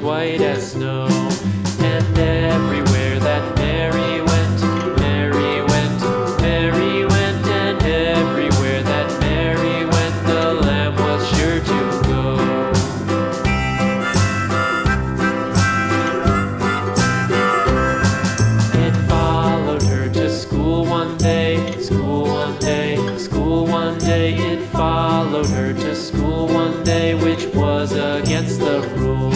white as snow. And everywhere that Mary went, Mary went, Mary went, and everywhere that Mary went, the lamb was sure to go. It followed her to school one day, school one day, school one day. It followed her to school one day, which was against the rules.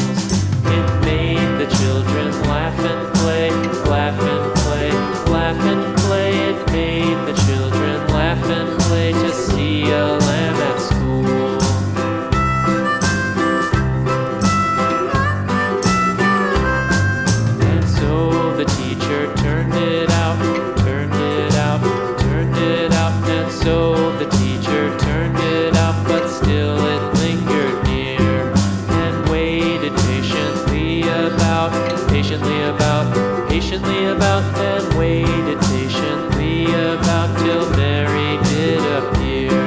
It made the children laugh and play, laugh and play, laugh and play. It made the children laugh and play to see a lamb at school. And so the teacher turned it out, turned it out, turned it out. And so the teacher turned it out, but still it lingered near and waited patiently about, patiently about, and waited patiently about till Mary did appear.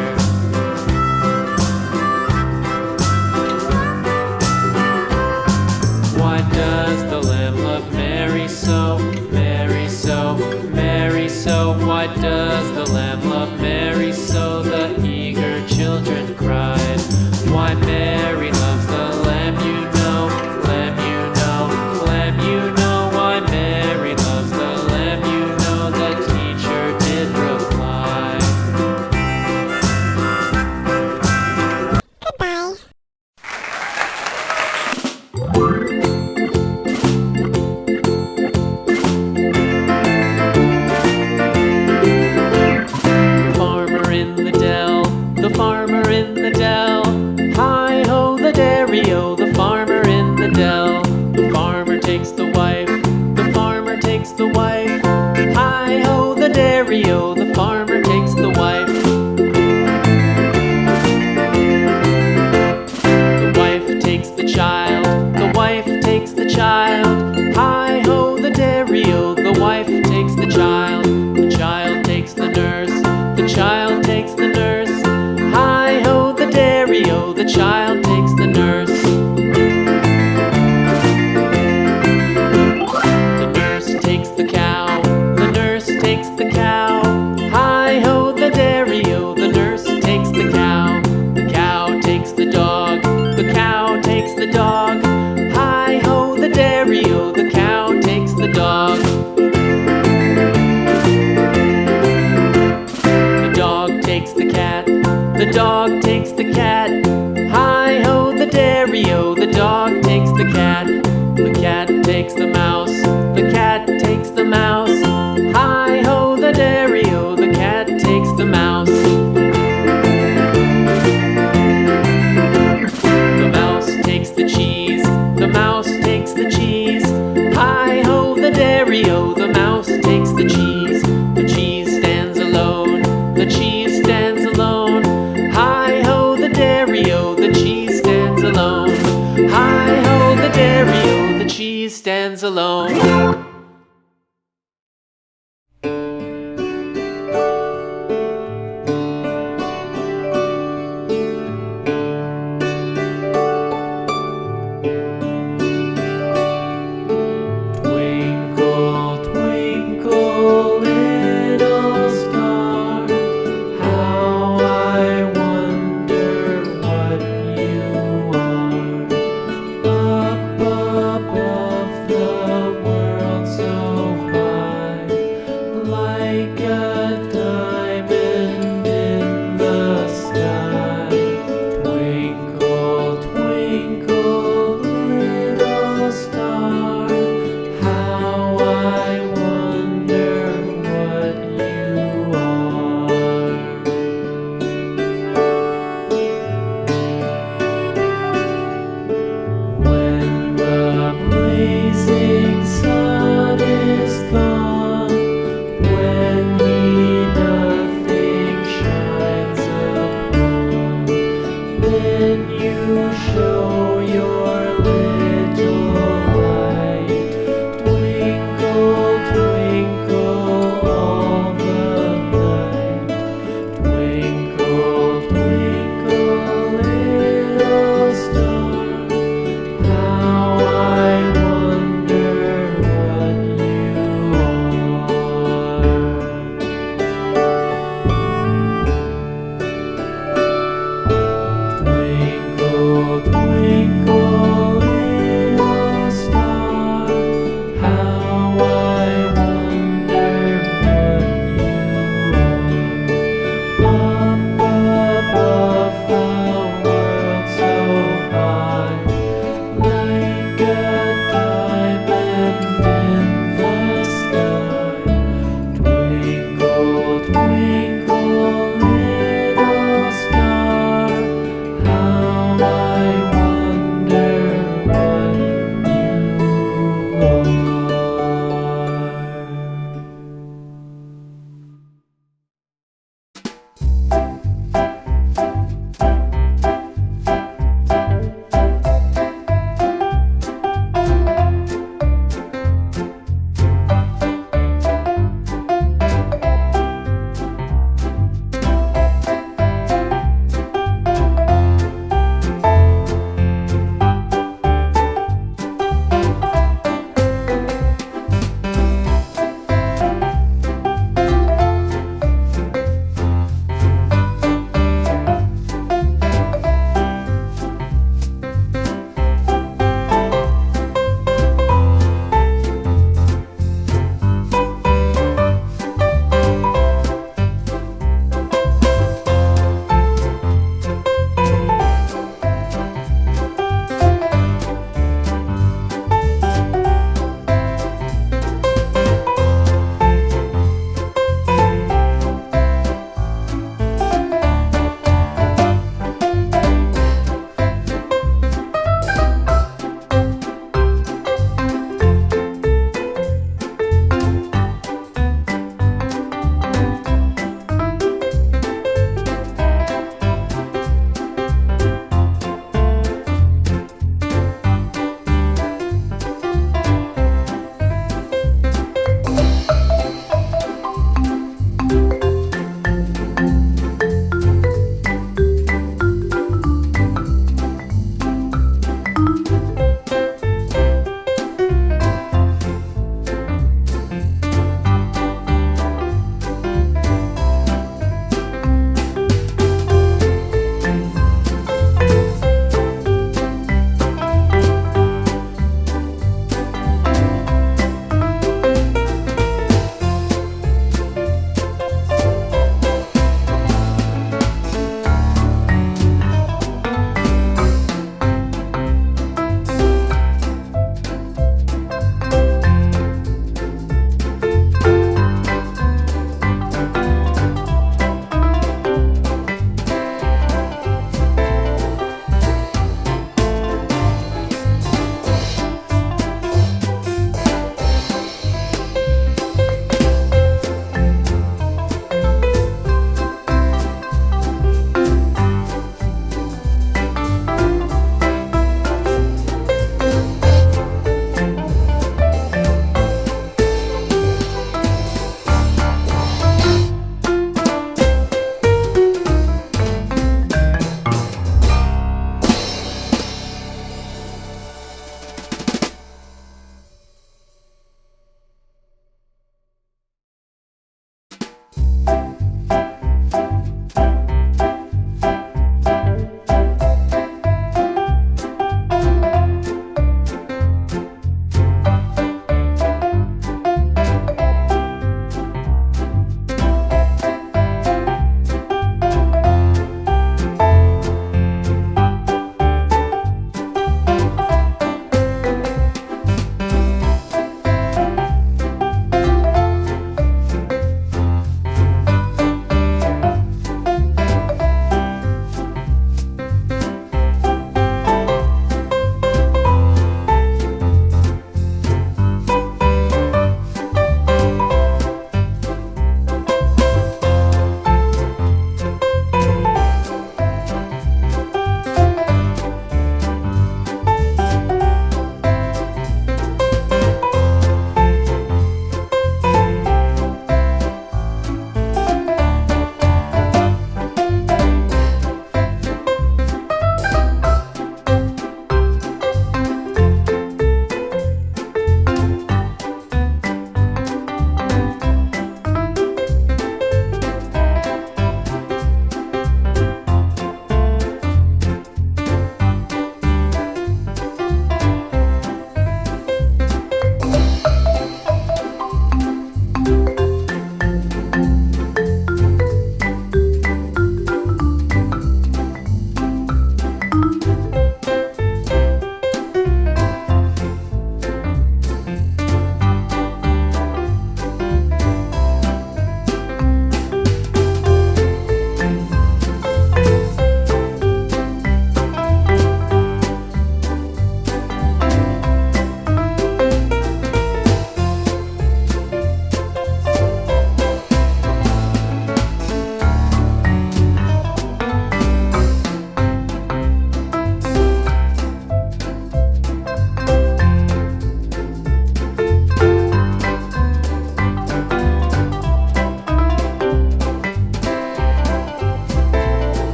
Why does the lamb love Mary so, Mary so, Mary so? Why does the lamb love Mary so? The eager children cried. Why Mary loves the lamb, you know, lamb, you know, lamb, you know. Why Mary loves the lamb, you know, the teacher did reply. Goodbye. The farmer in the dell, the farmer in the dell. Hi-ho, the dairy-o, the farmer in the dell. The farmer takes the wife, the farmer takes the wife. Hi-ho, the dairy-o, the farmer takes the wife. The wife takes the child, the wife takes the child. Hi-ho, the dairy-o, the wife takes the child. The child takes the nurse, the child takes the nurse. Hi-ho, the dairy-o, the child takes the nurse. The nurse takes the cow, the nurse takes the cow. Hi-ho, the dairy-o, the nurse takes the cow. The cow takes the dog, the cow takes the dog. Hi-ho, the dairy-o, the cow takes the dog. The dog takes the cat, the dog takes the cat. Hi-ho, the dairy-o, the dog takes the cat. The cat takes the mouse, the cat takes the mouse. Hi-ho, the dairy-o, the cat takes the mouse. The mouse takes the cheese, the mouse takes the cheese. Hi-ho, the dairy-o, the mouse takes the cheese. The cheese stands alone, the cheese stands alone. Hi-ho, the dairy-o, the cheese stands alone. Hi-ho, the dairy-o, the cheese stands alone.